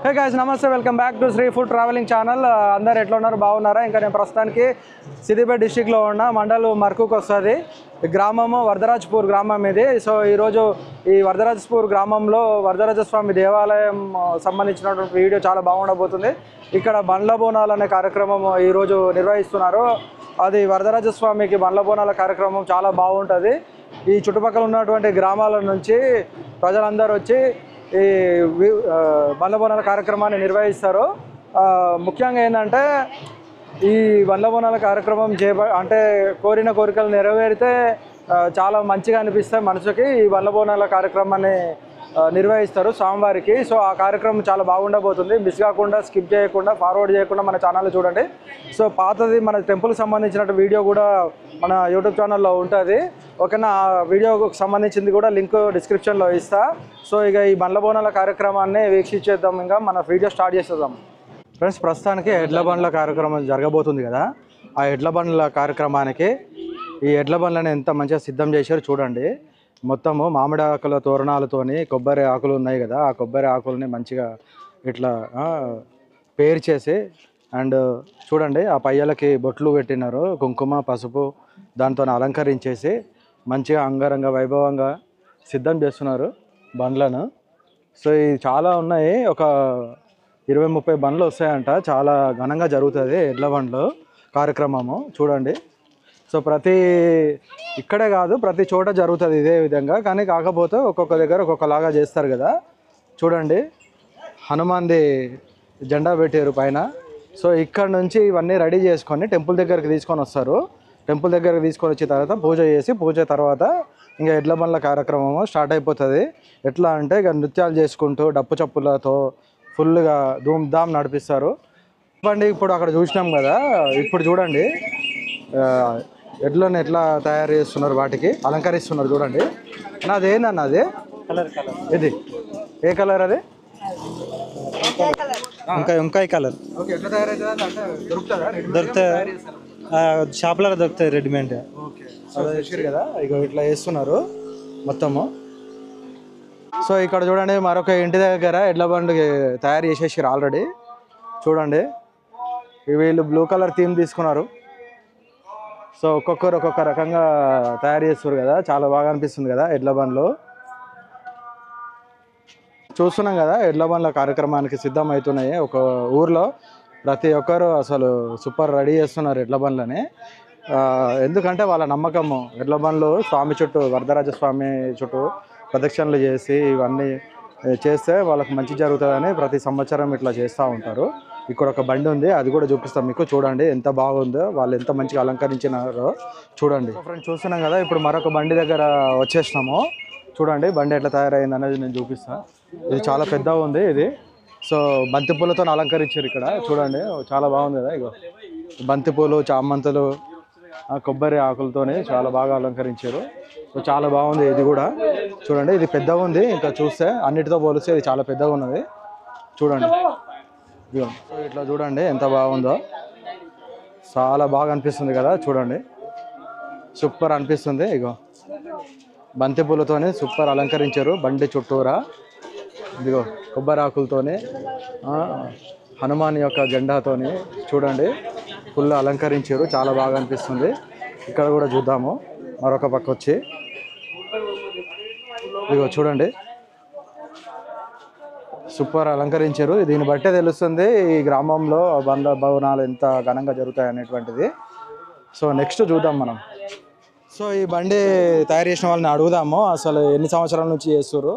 హే guys నమస్తే, welcome back to Sri food travelling channel. అందరు ఎట్లా ఉన్నారు, బాగున్నారా? ఇంకా నేను ప్రస్తుతానికి సిద్దిపేట డిస్టిక్లో ఉన్న మండల్ మర్కుకు వస్తుంది. గ్రామము వరదరాజపూర్ గ్రామం ఇది. సో ఈరోజు ఈ వరదరాజపూర్ గ్రామంలో వరదరాజస్వామి దేవాలయం సంబంధించినటువంటి వీడియో చాలా బాగుండబోతుంది. ఇక్కడ బండ్ల బోనాలు అనే కార్యక్రమం ఈరోజు నిర్వహిస్తున్నారు. అది వరదరాజస్వామికి బండ్ల బోనాల కార్యక్రమం చాలా బాగుంటుంది. ఈ చుట్టుపక్కల ఉన్నటువంటి గ్రామాల నుంచి ప్రజలందరూ వచ్చి ఈ బండ్ల బోనాల కార్యక్రమాన్ని నిర్వహిస్తారు. ముఖ్యంగా ఏంటంటే ఈ బండ్ల బోనాల కార్యక్రమం అంటే కోరిన కోరికలు నెరవేరితే చాలా మంచిగా అనిపిస్తాయి మనసుకి. ఈ బండ్ల బోనాల కార్యక్రమాన్ని నిర్వహిస్తారు స్వామివారికి. సో ఆ కార్యక్రమం చాలా బాగుండబోతుంది. మిస్ కాకుండా, స్కిప్ చేయకుండా, ఫార్వర్డ్ చేయకుండా మన ఛానల్లో చూడండి. సో పాతది మన టెంపుల్కి సంబంధించిన వీడియో కూడా మన యూట్యూబ్ ఛానల్లో ఉంటుంది. ఓకేనా? ఆ వీడియోకి సంబంధించింది కూడా లింక్ డిస్క్రిప్షన్లో ఇస్తా. సో ఇక ఈ బండ్ల బోనాల కార్యక్రమాన్ని వీక్షించేద్దాం. ఇంకా మన వీడియో స్టార్ట్ చేసేద్దాం ఫ్రెండ్స్. ప్రస్తుతానికి ఎడ్ల బండ్ల కార్యక్రమం జరగబోతుంది కదా. ఆ ఎడ్ల బండ్ల కార్యక్రమానికి ఈ ఎడ్ల బండ్లను ఎంత మంచిగా సిద్ధం చేశారు చూడండి. మొత్తము మామిడి ఆకుల తోరణాలతోని కొబ్బరి ఆకులు ఉన్నాయి కదా, ఆ కొబ్బరి ఆకులని మంచిగా ఇట్లా పేరు చేసి అండ్ చూడండి ఆ పయ్యలకి బొట్లు పెట్టినారు. కుంకుమ పసుపు దాంతో అలంకరించేసి మంచిగా అంగరంగ వైభవంగా సిద్ధం చేస్తున్నారు బండ్లను. సో ఇవి చాలా ఉన్నాయి, ఒక 20-30 బండ్లు వస్తాయంట. చాలా ఘనంగా జరుగుతుంది ఎడ్ల బండ్లు కార్యక్రమము చూడండి. సో ఇక్కడే కాదు, ప్రతి చోట జరుగుతుంది ఇదే విధంగా. కానీ కాకపోతే ఒక్కొక్క దగ్గర ఒక్కొక్కలాగా చేస్తారు కదా. చూడండి హనుమాన్ది జెండా పెట్టారు పైన. సో ఇక్కడ నుంచి ఇవన్నీ రెడీ చేసుకొని టెంపుల్ దగ్గరికి తీసుకొని వస్తారు. టెంపుల్ దగ్గరికి తీసుకొని వచ్చిన తర్వాత పూజ చేసి, పూజ తర్వాత ఇంకా ఎడ్ల బండ్ల కార్యక్రమం స్టార్ట్ అయిపోతుంది. ఎట్లా అంటే ఇక నృత్యాలు చేసుకుంటూ డప్పు చప్పులతో ఫుల్గా ధూమ్ధామ్ నడిపిస్తారు. బండి ఇప్పుడు అక్కడ చూసినాం కదా. ఇప్పుడు చూడండి ఎడ్లను ఎట్లా తయారు చేస్తున్నారు, వాటికి అలంకరిస్తున్నారు చూడండి. నాది ఏందన్న అది ఇది ఏ కలర్? అది వంకాయ కలర్. ఓకే, ఎట్లా తయారైతుంది అంటే దొరుకుతాయి, షాప్లో దొరుకుతాయి రెడీమేడ్. ఓకే, చూసారు కదా ఇక ఇట్లా వేస్తున్నారు మొత్తము. సో ఇక్కడ చూడండి మరొక ఇంటి దగ్గర ఎడ్ల బండి తయారు చేసేసారు ఆల్రెడీ. చూడండి వీళ్ళు బ్లూ కలర్ థీమ్ తీసుకున్నారు. సో ఒక్కొక్కరు ఒక్కొక్క రకంగా తయారు చేస్తారు కదా, చాలా బాగా అనిపిస్తుంది కదా ఎడ్ల బండ్లు. చూస్తున్నాం కదా ఎడ్ల బండ్ల కార్యక్రమానికి సిద్ధం అవుతున్నాయి. ఒక ఊర్లో ప్రతి ఒక్కరు అసలు సూపర్ రెడీ చేస్తున్నారు ఎడ్ల బండ్లని. ఎందుకంటే వాళ్ళ నమ్మకము ఎడ్ల బండ్లు స్వామి చుట్టూ, వరదరాజస్వామి చుట్టూ ప్రదక్షిణలు చేసి ఇవన్నీ చేస్తే వాళ్ళకి మంచి జరుగుతుందని ప్రతి సంవత్సరం ఇట్లా చేస్తూ ఉంటారు. ఇక్కడ ఒక బండి ఉంది, అది కూడా చూపిస్తాం మీకు. చూడండి ఎంత బాగుందో, వాళ్ళు ఎంత మంచిగా అలంకరించినారో చూడండి. ఫ్రెండ్స్ చూస్తున్నాం కదా, ఇప్పుడు మరొక బండి దగ్గర వచ్చేసినాము. చూడండి బండి ఎట్లా తయారైంది అనేది నేను చూపిస్తాను. ఇది చాలా పెద్దగా ఉంది ఇది. సో బంతిపూలతో అలంకరించారు ఇక్కడ. చూడండి చాలా బాగుంది కదా. ఇగో బంతిపూలు, చామంతులు, కొబ్బరి ఆకులతోనే చాలా బాగా అలంకరించారు. సో చాలా బాగుంది ఇది కూడా. చూడండి ఇది పెద్దగా ఉంది, ఇంకా చూస్తే అన్నిటితో పోలిస్తే ఇది చాలా పెద్దగా ఉన్నది. చూడండి ఇగో ఇట్లా చూడండి ఎంత బాగుందో, చాలా బాగా అనిపిస్తుంది కదా. చూడండి సూపర్ అనిపిస్తుంది. ఇగో బంతిపూలతోనే సూపర్ అలంకరించారు బండి చుట్టూరా. ఇదిగో కొబ్బరి ఆకులతోనే, హనుమాన్ యొక్క జెండాతోని చూడండి ఫుల్ అలంకరించారు. చాలా బాగా అనిపిస్తుంది. ఇక్కడ కూడా చూద్దాము మరొక పక్క వచ్చి. ఇదిగో చూడండి సూపర్ అలంకరించారు. దీన్ని బట్టే తెలుస్తుంది ఈ గ్రామంలో బండ్ల భవనాలు ఎంత ఘనంగా జరుగుతాయి అనేటువంటిది. సో నెక్స్ట్ చూద్దాం మనం. సో ఈ బండి తయారు చేసిన వాళ్ళని అడుగుదాము, అసలు ఎన్ని సంవత్సరాల నుంచి చేస్తారు,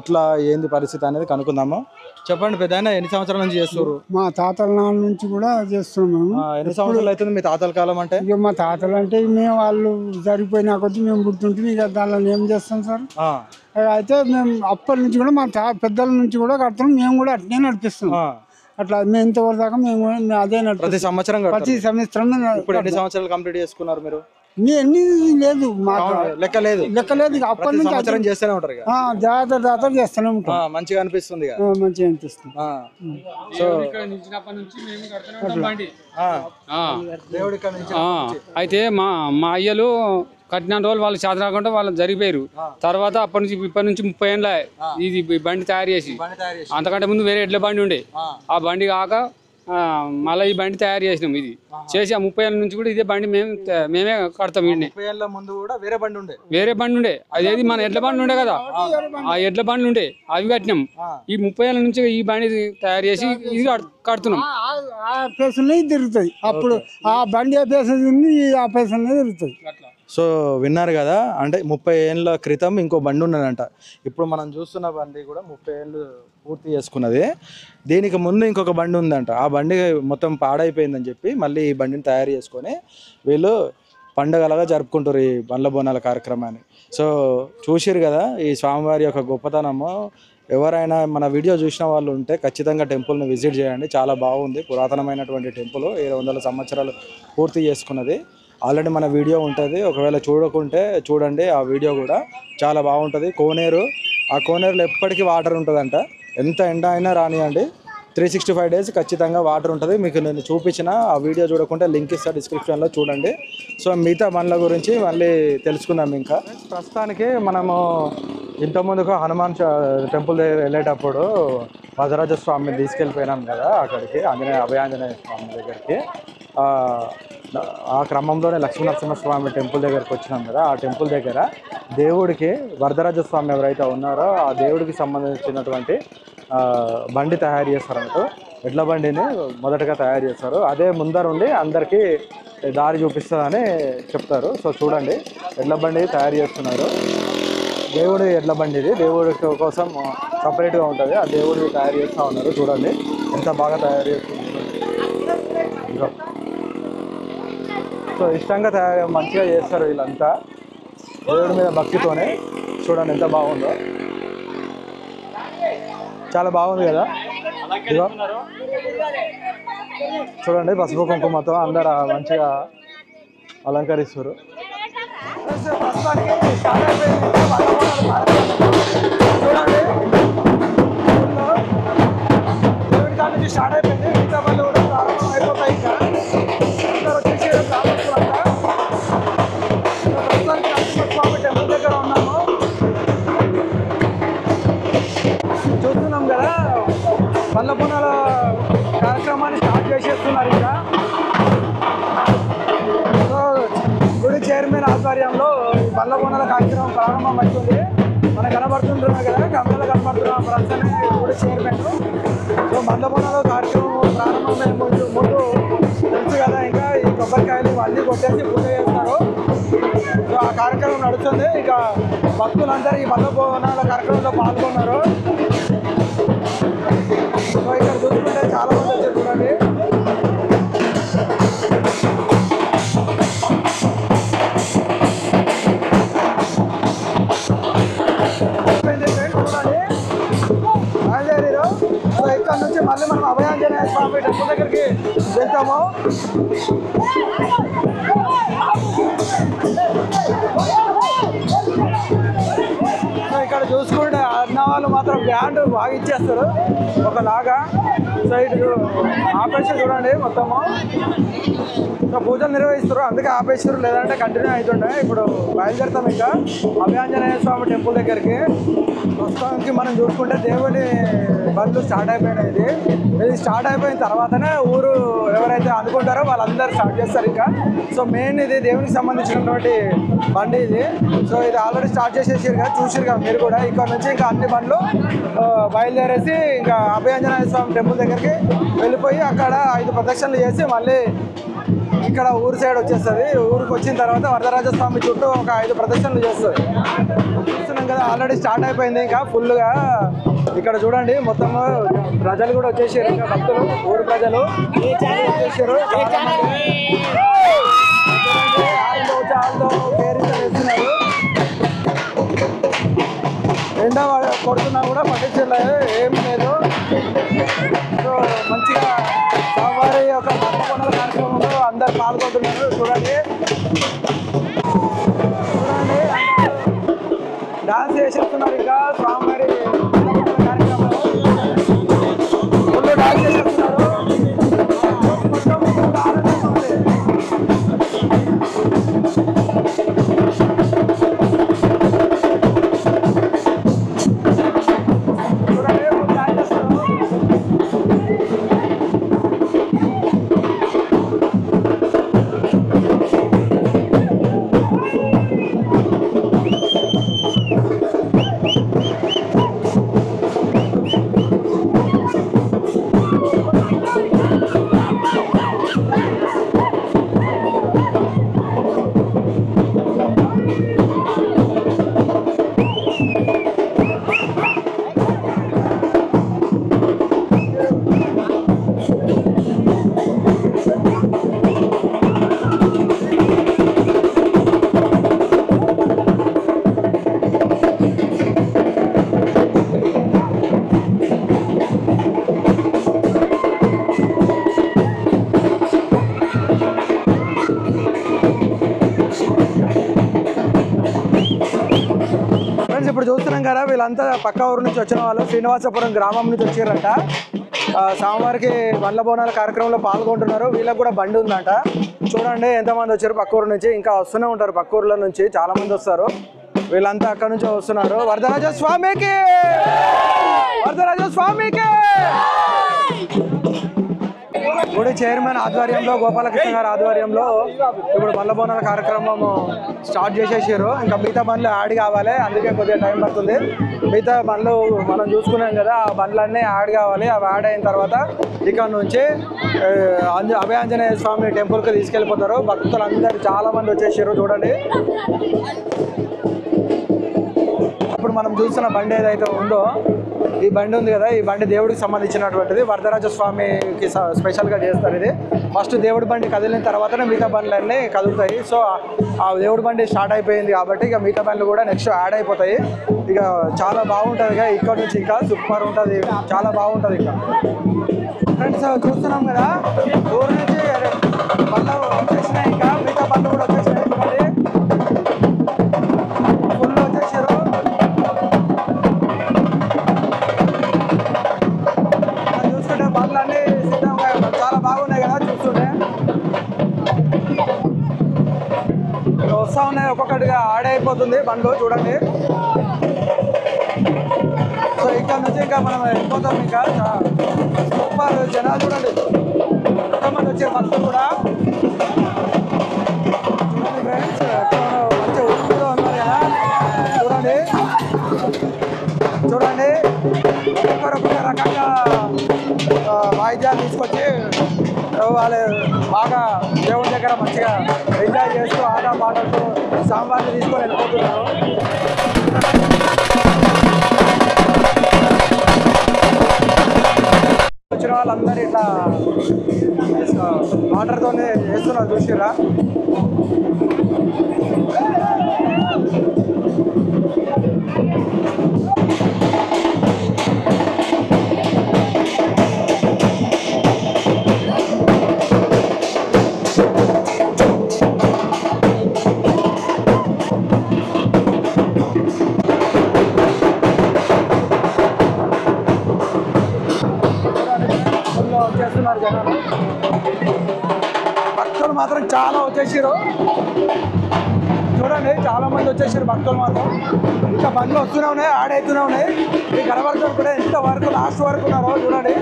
ఎట్లా ఏంది పరిస్థితి అనేది కనుక్కుందాము. చెప్పండి పెద్ద, ఎన్ని సంవత్సరాల నుంచి చేస్తారు? మా తాతల నాన్న నుంచి కూడా చేస్తున్నాము. ఎన్ని సంవత్సరాలు అవుతుంది మీ తాతల కాలం అంటే? ఇక మా తాతలు అంటే మేము వాళ్ళు జరిగిపోయినా కొద్దీ మేము పుడుతుంటే ఇక దానిలో ఏం చేస్తాం సార్. అయితే మేము అప్పటి నుంచి కూడా మా పెద్దల నుంచి కూడా కడుతున్నాం, మేము కూడా అట్నే నడిపిస్తున్నాం. అట్లా మేము ఇంతవరకు దాకా మేము అదే ప్రతి సంవత్సరం ప్రతి సంవత్సరం. ఇప్పుడు ఎన్ని సంవత్సరాలు కంప్లీట్ చేసుకున్నారు మీరు? ఎన్ని లేదు, లెక్క లేదు. ఇక అప్పటి నుంచి చేస్తూనే ఉంటారు, జాతర చేస్తూనే ఉంటాం. మంచిగా అనిపిస్తుంది, మంచిగా అనిపిస్తుంది. సో అయితే మా అయ్యలు కట్టిన రోజులు వాళ్ళు చేత రాకుండా వాళ్ళు జరిగిపోయారు. తర్వాత ఇప్పటి నుంచి 30 ఏళ్ళ ఇది బండి తయారు చేసి, అంతకంటే ముందు వేరే ఎడ్ల బండి ఉండే, ఆ బండి కాక మళ్ళీ ఈ బండి తయారు చేసినాం. ఇది చేసి ఆ 30 ఏళ్ళ నుంచి కూడా ఇదే బండి మేమే కడతాం. వేరే బండి ఉండే అదేది మన ఎడ్ల బండి ఉండే కదా, ఆ ఎడ్ల బండ్లు ఉండే అవి కట్టినాం. ఈ 30 ఏళ్ళ నుంచి ఈ బండి తయారు చేసి ఇది కడుతున్నాం. ఆ పేసనే తిరుగుతుంది, అప్పుడు ఆ బండి ఆ పేస ఆ పేసనే తిరుగుతుంది. సో విన్నారు కదా, అంటే 30 ఏళ్ళ క్రితం ఇంకో బండి ఉన్నదంట. ఇప్పుడు మనం చూస్తున్న బండి కూడా 30 ఏళ్ళు పూర్తి చేసుకున్నది. దీనికి ముందు ఇంకొక బండి ఉందంట. ఆ బండి మొత్తం పాడైపోయిందని చెప్పి మళ్ళీ ఈ బండిని తయారు చేసుకొని వీళ్ళు పండగలాగా జరుపుకుంటారు ఈ బండ్ల బోనాల కార్యక్రమాన్ని. సో చూసిరు కదా ఈ స్వామివారి యొక్క గొప్పతనము. ఎవరైనా మన వీడియో చూసిన వాళ్ళు ఉంటే ఖచ్చితంగా టెంపుల్ని విజిట్ చేయండి. చాలా బాగుంది, పురాతనమైనటువంటి టెంపుల్, 700 సంవత్సరాలు పూర్తి చేసుకున్నది. ఆల్రెడీ మన వీడియో ఉంటుంది, ఒకవేళ చూడకుంటే చూడండి. ఆ వీడియో కూడా చాలా బాగుంటుంది. కోనేరు, ఆ కోనేరులో ఎప్పటికీ వాటర్ ఉంటుందంట. ఎంత ఎండ అయినా రానియండి, 365 days ఖచ్చితంగా వాటర్ ఉంటుంది. మీకు నేను చూపించిన ఆ వీడియో చూడకుంటే లింక్ ఇస్తా డిస్క్రిప్షన్లో, చూడండి. సో మిగతా బండ్ల గురించి మళ్ళీ తెలుసుకుందాం. ఇంకా ప్రస్తుతానికి మనము ఇంతకుముందుకు హనుమాన్ టెంపుల్ దగ్గర వెళ్ళేటప్పుడు వరదరాజ స్వామిని తీసుకెళ్ళిపోయినాం కదా అక్కడికి, అభయాంజనేయ స్వామి దగ్గరికి. ఆ క్రమంలోనే లక్ష్మీనరసింహస్వామి టెంపుల్ దగ్గరికి వచ్చినాం కదా. ఆ టెంపుల్ దగ్గర దేవుడికి వరదరాజ స్వామి ఎవరైతే ఉన్నారో ఆ దేవుడికి సంబంధించినటువంటి బండి తయారు చేస్తారంటూ, ఎడ్ల బండిని మొదటగా తయారు చేస్తారు. అదే ముందరుండి అందరికీ దారి చూపిస్తుందని చెప్తారు. సో చూడండి, ఎడ్ల బండి తయారు చేస్తున్నారు. దేవుడి ఎడ్ల బండి ఇది, దేవుడి కోసం సపరేట్గా ఉంటుంది. ఆ దేవుడిని తయారు చేస్తూ ఉన్నారు. చూడండి ఎంత బాగా తయారు చేస్తున్నారు. సో ఇష్టంగా మంచిగా చేస్తారు వీళ్ళంతా, దేవుడి మీద భక్తితోనే. చూడండి ఎంత బాగుందో, చాలా బాగుంది కదా. ఇదిగో చూడండి, పసుపు కుంకుమతో అందరు మంచిగా అలంకరిస్తారు. చూడండి దేవుడి కాడ నుంచి స్టార్ట్ అయిపోయింది, మిగతా వాళ్ళు కూడా ప్రారంభం అయిపోతాయి. ఇంకా అందరూ వచ్చేసి స్వామి టెంపుల్ దగ్గర ఉన్నాము. చూస్తున్నాం కదా, బండ్ల బోనాల కార్యక్రమాన్ని స్టార్ట్ చేసేస్తున్నారు. ఇంకా సో గుడి చైర్మన్ ఆధ్వర్యంలో ఈ బండ్ల బోనాల కార్యక్రమం ప్రారంభం అవుతుంది. మనకు కనబడుతుంటున్నాం కదా, కెమెరాలో కనబడుతున్నాం ప్రస్తుతం గుడి చైర్మన్. సో బండ్ల బోనాల కార్యక్రమం ప్రారంభమైన ముందు తెలుసు కదా, ఇంకా ఈ కొబ్బరికాయలు అన్నీ కొట్టేసి పూజ చేస్తారు. సో ఆ కార్యక్రమం నడుస్తుంది. ఇక భక్తులందరూ ఈ బండ్ల బోనాల కార్యక్రమంలో పాల్గొన్నారు. సో ఇక్కడ చూసుకుంటే చాలా మంది వచ్చారు. చూడండి బయలుదేరారు. సో ఇక్కడ నుంచి మళ్ళీ మనం అభయాంజనేయ స్వామి టెంపుల్ దగ్గరికి వెళ్తాము. సో ఇక్కడ చూసుకుంటే అన్న వాళ్ళు మాత్రం బ్యాండ్ బాగా ఇచ్చేస్తారు ఒకలాగా. సో ఇటు ఆపేసి చూడండి మొత్తము. సో పూజలు నిర్వహిస్తారు, అందుకే ఆపేసారు, లేదంటే కంటిన్యూ అవుతుండే. ఇప్పుడు బయలుదేరుతాం ఇంకా అభయాంజనేయ స్వామి టెంపుల్ దగ్గరికి. ప్రస్తుతానికి మనం చూసుకుంటే దేవుని బండ్లు స్టార్ట్ అయిపోయినాయి. ఇది స్టార్ట్ అయిపోయిన తర్వాతనే ఊరు ఎవరైతే అనుకుంటారో వాళ్ళందరూ స్టార్ట్ చేస్తారు ఇంకా. సో మెయిన్ ఇది దేవునికి సంబంధించినటువంటి బండి ఇది. సో ఇది ఆల్రెడీ స్టార్ట్ చేసేసారు కదా, చూసారు కదా మీరు కూడా. ఇక్కడ నుంచి ఇంకా అన్ని బండ్లు బయలుదేరేసి ఇంకా అభయాంజనేయ స్వామి టెంపుల్ దగ్గరికి వెళ్ళిపోయి అక్కడ 5 ప్రదక్షిణలు చేసి మళ్ళీ ఇక్కడ ఊరు సైడ్ వచ్చేస్తుంది. ఊరికి వచ్చిన తర్వాత వరదరాజ స్వామి చుట్టూ ఒక 5 ప్రదక్షిణలు చేస్తుంది. చూస్తున్నాం కదా, ఆల్రెడీ స్టార్ట్ అయిపోయింది ఇంకా ఫుల్గా. ఇక్కడ చూడండి మొత్తం ప్రజలు కూడా వచ్చేసారు, ఇంకా భక్తులు ఊరు ప్రజలు వచ్చేసారు. వేస్తున్నారు. ఎండ కొడుతున్నా కూడా పట్టించలేదు, ఏం లేదు. సో మంచిగా స్వామివారి యొక్క బండ్ల కార్యక్రమంలో అందరు పాల్గొంటున్నారు. చూడండి చూడండి డాన్స్ చేసేస్తున్నారు. ఇంకా స్వామివారి కార్యక్రమంలో ఫుల్ డాన్స్ చేసేస్తున్నారు. మొత్తం ఆనందంగా ఉంది. చూసారా వీళ్ళంతా పక్క ఊరు నుంచి వచ్చిన వాళ్ళు శ్రీనివాసపురం గ్రామం నుంచి వచ్చారంట. స్వామివారికి బండ్ల బోనాల కార్యక్రమంలో పాల్గొంటున్నారు. వీళ్ళకి కూడా బండి ఉందంట. చూడండి ఎంతమంది వచ్చారు పక్క ఊరు నుంచి. ఇంకా వస్తూనే ఉంటారు పక్క ఊర్ల నుంచి, చాలా మంది వస్తారు. వీళ్ళంతా అక్కడ నుంచి వస్తున్నారు. వరదరాజ స్వామికి, వరదరాజ స్వామికి. గుడి చైర్మన్ ఆధ్వర్యంలో, గోపాలకృష్ణ గారి ఆధ్వర్యంలో ఇప్పుడు బండ్ల బోనాల కార్యక్రమం స్టార్ట్ చేసేసారు. ఇంకా మిగతా బండ్లు యాడ్ కావాలి, అందుకే కొద్దిగా టైం పడుతుంది. మిగతా బండ్లు మనం చూసుకున్నాం కదా, ఆ బండ్లన్నీ యాడ్ కావాలి. అవి యాడ్ అయిన తర్వాత ఇక్కడ నుంచి అభయాంజనేయ స్వామి టెంపుల్కి తీసుకెళ్ళిపోతారు. భక్తులు అందరూ చాలా మంది వచ్చేసారు. చూడండి ఇప్పుడు మనం చూస్తున్న బండి ఏదైతే ఉందో, ఈ బండి ఉంది కదా, ఈ బండి దేవుడికి సంబంధించినటువంటిది. వరదరాజ స్వామికి స్పెషల్గా చేస్తారు ఇది. ఫస్ట్ దేవుడి బండి కదిలిన తర్వాతనే మిగతా బండ్లన్నీ కదులుతాయి. సో ఆ దేవుడి బండి స్టార్ట్ అయిపోయింది కాబట్టి ఇక మిగతా బండ్లు కూడా నెక్స్ట్ యాడ్ అయిపోతాయి. ఇక చాలా బాగుంటుంది. ఇక ఇక్కడ నుంచి ఇంకా సూపర్ ఉంటుంది, చాలా బాగుంటుంది. ఇంకా ఫ్రెండ్స్ చూస్తున్నాం కదా, ఊరు నుంచి బండ్లు వచ్చేసినాయి. ఇంకా మిగతా బండ్లు కూడా వచ్చేసినాయి. ఫుల్ వచ్చేసారు. చూస్తుంటే బండ్లు అన్నీ సిద్ధంగా చాలా బాగున్నాయి కదా. చూస్తుంటే వస్తూ ఉన్నాయి, ఒక్కొక్కటిగా యాడ్ అయిపోతుంది బండ్లు. చూడండి సో ఇక్కడ నుంచి ఇంకా మనం వెళ్ళిపోతాం. ఇంకా సూపర్ జనాలు చూడండి, ఎంతమంది వచ్చే భక్తులు కూడా. చూడండి ఫ్రెండ్స్, మంచి ఉప్పుగా ఉన్నారు కదా. చూడండి చూడండి ఒక్కొక్క రకంగా వాయిద్యాలు తీసుకొచ్చి వాళ్ళు బాగా దేవుడి దగ్గర మంచిగా ఎంజాయ్ చేస్తూ ఆట పాటలతో సాంబార్లు తీసుకొని వెళ్ళిపోతున్నారు. వచ్చిన వాళ్ళందరూ ఇట్లా వాటర్తోనే చేస్తున్నారు. చూసిరా వచ్చేస్తున్నారు జనాలు. భక్తులు మాత్రం చాలా వచ్చేసారు. చూడండి చాలా మంది వచ్చేసారు భక్తులు మాత్రం. ఇంకా బండ్లు వస్తూనే ఉన్నాయి, యాడ్ అవుతూనే ఉన్నాయి. ఈ గణవర్ధులు కూడా ఎంత వరకు లాస్ట్ వరకు ఉన్నారో చూడండి.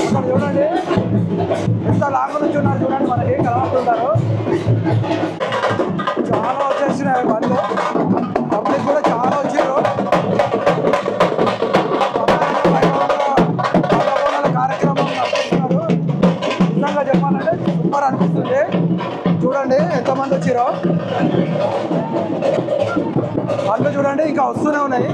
అక్కడ చూడండి ఎంత లాంగ్ నుంచి ఉన్నారు. చూడండి మనకి కనబడుతుంటారు. చాలా వచ్చేసినాయి బండ్లు. పబ్లిక్ కూడా చాలా వచ్చారు. కార్యక్రమం నడుపుతున్నారు. నిజంగా చెప్పాలంటే సూపర్ అనిపిస్తుంది. చూడండి ఎంతమంది వచ్చారో. బండ్లు చూడండి ఇంకా వస్తూనే ఉన్నాయి.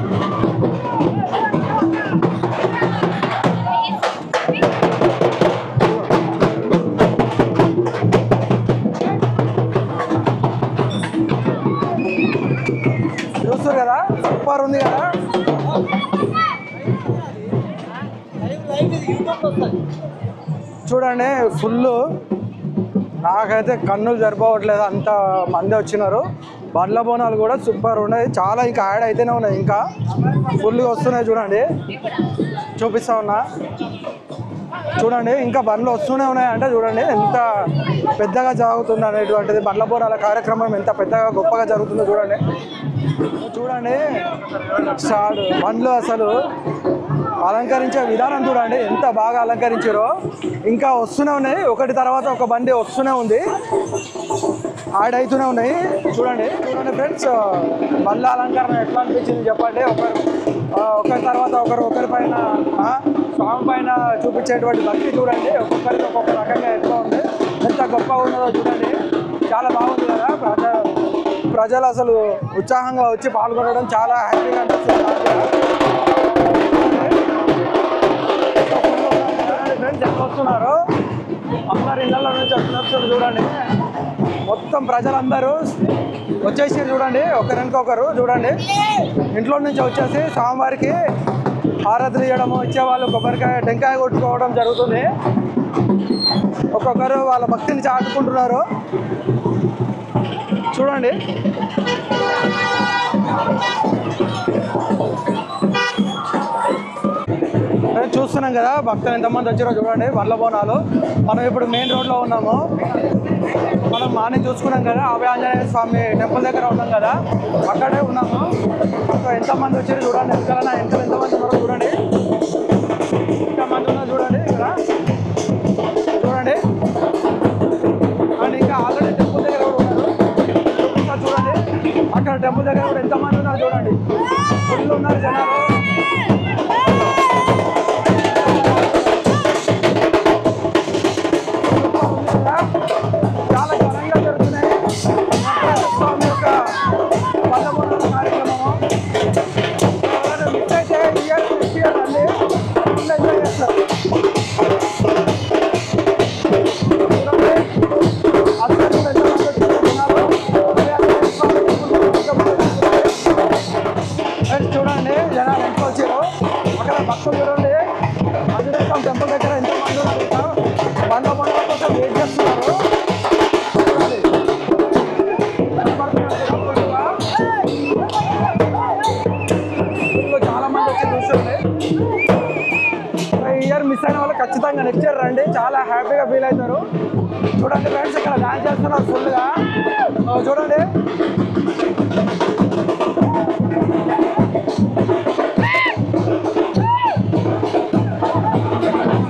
చూస్తారు కదా, సూపర్ ఉంది కదా. చూడండి ఫుల్, నాకైతే కన్నులు సరిపోవట్లేదు, అంత మంది వచ్చినారు. బండ్ల బోనాలు కూడా సూపర్ ఉన్నాయి. చాలా ఇంకా యాడ్ అయితేనే ఉన్నాయి, ఇంకా ఫుల్గా వస్తున్నాయి. చూడండి చూపిస్తా ఉన్నా. చూడండి ఇంకా బండ్లు వస్తూనే ఉన్నాయి. అంటే చూడండి ఎంత పెద్దగా జరుగుతుంది అనేటువంటిది. బండ్ల బోనాల కార్యక్రమం ఎంత పెద్దగా గొప్పగా జరుగుతుందో చూడండి. చూడండి స్టార్ట్ బండ్లు అసలు అలంకరించే విధానం చూడండి ఎంత బాగా అలంకరించారో. ఇంకా వస్తూనే ఉన్నాయి, ఒకటి తర్వాత ఒక బండి వస్తూనే ఉంది, యాడ్ అవుతూనే ఉన్నాయి. చూడండి చూడండి ఫ్రెండ్స్, బండ్ల అలంకరణ ఎట్లా అనిపించింది చెప్పండి. ఒకరి తర్వాత ఒకరి పైన స్వామి పైన చూపించేటువంటి భక్తి చూడండి. ఒక్కొక్కరికి ఒక్కొక్క రకంగా ఎట్లా ఉంది, ఎంత గొప్పగా ఉన్నదో చూడండి. చాలా బాగుంది కదా. ప్రజలు అసలు ఉత్సాహంగా వచ్చి పాల్గొనడం చాలా హ్యాపీగా అనిపిస్తుంది. ఫ్రెండ్స్ ఎట్లా వస్తున్నారు, అందరు ఇళ్ళ నుంచి వస్తున్నారు చూడండి. మొత్తం ప్రజలందరూ వచ్చేసి చూడండి, ఒకరికొకరు చూడండి. ఇంట్లో నుంచి వచ్చేసి స్వామివారికి హారతులు ఇవ్వడము, ఇచ్చేవాళ్ళు కొబ్బరికాయ టెంకాయ కొట్టుకోవడం జరుగుతుంది. ఒక్కొక్కరు వాళ్ళ భక్తిని చాటుకుంటున్నారు చూడండి. చూస్తున్నాం కదా భక్తులు ఎంతమంది వచ్చారో చూడండి. బండ్ల బోనాలు. మనం ఇప్పుడు మెయిన్ రోడ్లో ఉన్నాము. మనం మార్నింగ్ చూసుకున్నాం కదా, అభయ ఆంజనేయ స్వామి టెంపుల్ దగ్గర ఉన్నాం కదా, అక్కడే ఉన్నాము. సో ఎంతమంది వచ్చారు చూడండి. వెనకాల ఎంతమంది ఉన్నారో చూడండి. ఎంతమంది ఉన్నారో చూడండి. ఇక్కడ చూడండి. అండ్ ఇంకా ఆల్రెడీ టెంపుల్ దగ్గర కూడా ఉన్నారు. చూడండి అక్కడ టెంపుల్ దగ్గర కూడా ఎంతమంది ఉన్నారు చూడండి. ఫుల్ ఉన్నారు జనాలు. చాలా ఘనంగా జరుగుతున్నాయి స్వామి యొక్క బండ్ల కార్యక్రమము. మిస్ అయితే ఇయర్ అండి ఫుల్ ఎంజాయ్ చేస్తారు. చూడండి జనాలు ఎంత వచ్చారు. అక్కడ భక్తులు చూడండి. ఆంజనేయ స్వామి టెంపుల్ దగ్గర ఎంతమంది ఉన్నారు. బండ్ల కోసం వెయిట్ చేస్తున్నారు. చాలా మంది వచ్చి చూస్తుంది. ఈ ఇయర్ మిస్ అయిన వాళ్ళు ఖచ్చితంగా నెక్స్ట్ ఇయర్ రండి. చాలా హ్యాపీగా ఫీల్ అవుతారు. చూడండి ఫ్రెండ్స్ ఇక్కడ డాన్స్ చేస్తున్నారు ఫుల్గా. చూడండి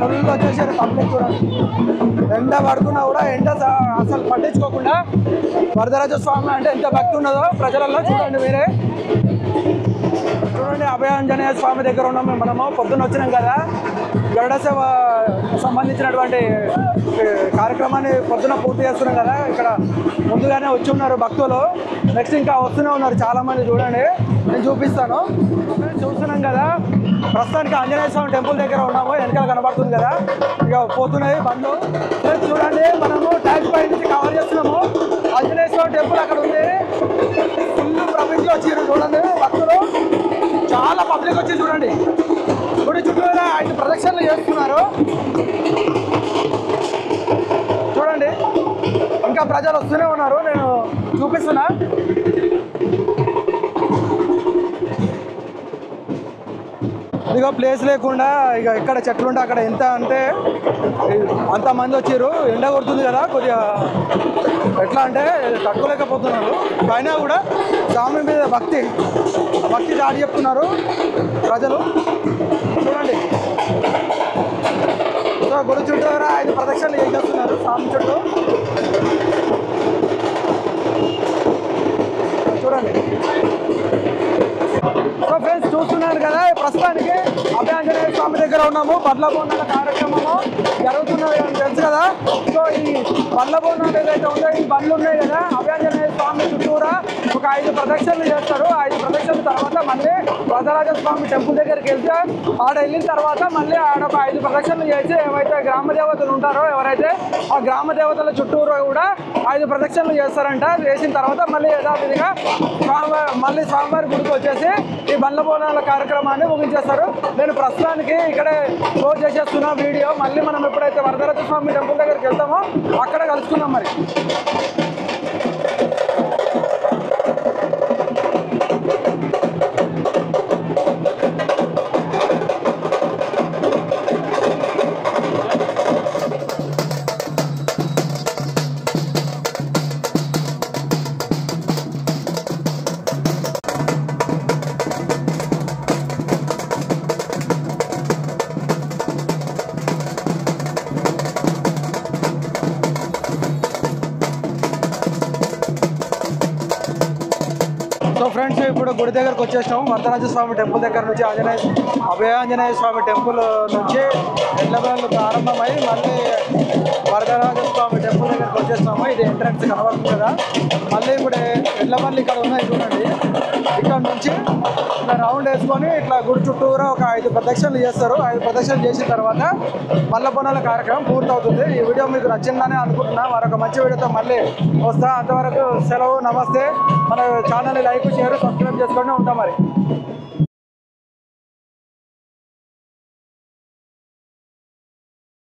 ఫుల్ వచ్చేసారు పబ్లిక్. చూడండి ఎండ పడుతున్నా కూడా ఎండ అసలు పట్టించుకోకుండా వరదరాజ స్వామి అంటే ఎంత భక్తి ఉన్నదో ప్రజలలో చూడండి మీరే. చూడండి అభయ ఆంజనేయ స్వామి దగ్గర ఉన్నాము మనము. పొద్దున్న వచ్చినాం కదా, గరుడ సేవ సంబంధించినటువంటి కార్యక్రమాన్ని పొద్దున పూర్తి చేస్తున్నాం కదా. ఇక్కడ ముందుగానే వచ్చి ఉన్నారు భక్తులు. నెక్స్ట్ ఇంకా వస్తూనే ఉన్నారు చాలామంది. చూడండి నేను చూపిస్తాను. చూస్తున్నాం కదా, ప్రస్తుతానికి ఆంజనేయ స్వామి టెంపుల్ దగ్గర ఉన్నాము. వెనకాల కనబడుతుంది కదా, ఇక పోతున్నాయి బండ్లు. చూడండి మనము ట్యాంక్ పై నుంచి కవర్ చేస్తున్నాము. ఆంజనేయ స్వామి టెంపుల్ అక్కడ ఉంది. ఫుల్ పబ్లిక్ వచ్చారు చూడండి భక్తులు. చాలా పబ్లిక్ వచ్చి చూడండి. గుడి చుట్టూ 5 ప్రదక్షిణలు చేస్తున్నారు చూడండి. ఇంకా ప్రజలు వస్తూనే ఉన్నారు. నేను చూపిస్తున్నా. ఇక ప్లేస్ లేకుండా ఇక ఎక్కడ చెట్లు ఉంటే అక్కడ ఎంత అంటే అంతమంది వచ్చారు. ఎండ కొడుతుంది కదా, కొద్దిగా ఎట్లా అంటే తట్టుకోలేకపోతున్నారు. అయినా కూడా స్వామి మీద భక్తి దాడి చెప్తున్నారు ప్రజలు. చూడండి గుడి చుట్టూ 5 ప్రదక్షిణలు చేస్తున్నారు స్వామి చుట్టూ. చూడండి. సో ఫ్రెండ్స్ చూస్తున్నారు కదా, ప్రస్తుతానికి అభయ ఆంజనేయ స్వామి దగ్గర ఉన్నాము. బండ్ల బోనాల కార్యక్రమము జరుగుతున్నది అని తెలుసు కదా. సో ఈ బండ్ల బోనాలు ఏదైతే ఉందో, ఈ బండ్లు ఉన్నాయి కదా, అభయ ఆంజనేయ స్వామి చుట్టూరా ఒక 5 ప్రదక్షిణలు చేస్తారు. 5 ప్రదక్షిణల తర్వాత మళ్ళీ వరదరాజ స్వామి టెంపుల్ దగ్గరికి వెళ్తే ఆడ వెళ్ళిన తర్వాత మళ్ళీ ఆడ ఒక 5 ప్రదక్షిణలు చేసి ఏవైతే గ్రామ దేవతలు ఉంటారో, ఎవరైతే ఆ గ్రామ దేవతల చుట్టూరు కూడా 5 ప్రదక్షిణలు చేస్తారంట. చేసిన తర్వాత మళ్ళీ యథావిధిగా మళ్ళీ స్వామివారి గుడికి వచ్చేసి ఈ బండ్ల బోనాల కార్యక్రమాన్ని ముగించేస్తారు. నేను ప్రస్తుతానికి ఇక్కడే క్లోజ్ చేసేస్తున్నా వీడియో. మళ్ళీ మనం ఎప్పుడైతే వరదరాజ స్వామి టెంపుల్ దగ్గరికి వెళ్తామో అక్కడ కలుసుకుందాం మరి. సో ఫ్రెండ్స్ ఇప్పుడు గుడి దగ్గరకు వచ్చేసాము. వరదరాజ స్వామి టెంపుల్ దగ్గర నుంచి అభయ ఆంజనేయ స్వామి టెంపుల్ నుంచి ఎడ్లబండ్లు ప్రారంభమై మళ్ళీ వరదరాజ స్వామి టెంపుల్ దగ్గరకు వచ్చేసాము. ఇది ఎంట్రన్స్ కనబడుతుంది కదా. మళ్ళీ ఇప్పుడు ఎడ్లబండ్లు ఇక్కడ ఉన్నాయి చూడండి. ఇక్కడ నుంచి ఇట్లా రౌండ్ వేసుకొని ఇట్లా గుడి చుట్టూరా ఒక 5 ప్రదక్షిణలు చేస్తారు. 5 ప్రదక్షిణలు చేసిన తర్వాత బండ్ల బోనాల కార్యక్రమం పూర్తవుతుంది. ఈ వీడియో మీకు నచ్చిందని అనుకుంటున్నా. మరొక మంచి వీడియోతో మళ్ళీ వస్తా. అంతవరకు సెలవు, నమస్తే. మన ఛానల్ని లైక్, షేర్, సబ్స్క్రైబ్ చేసుకొని ఉంటాం మరి.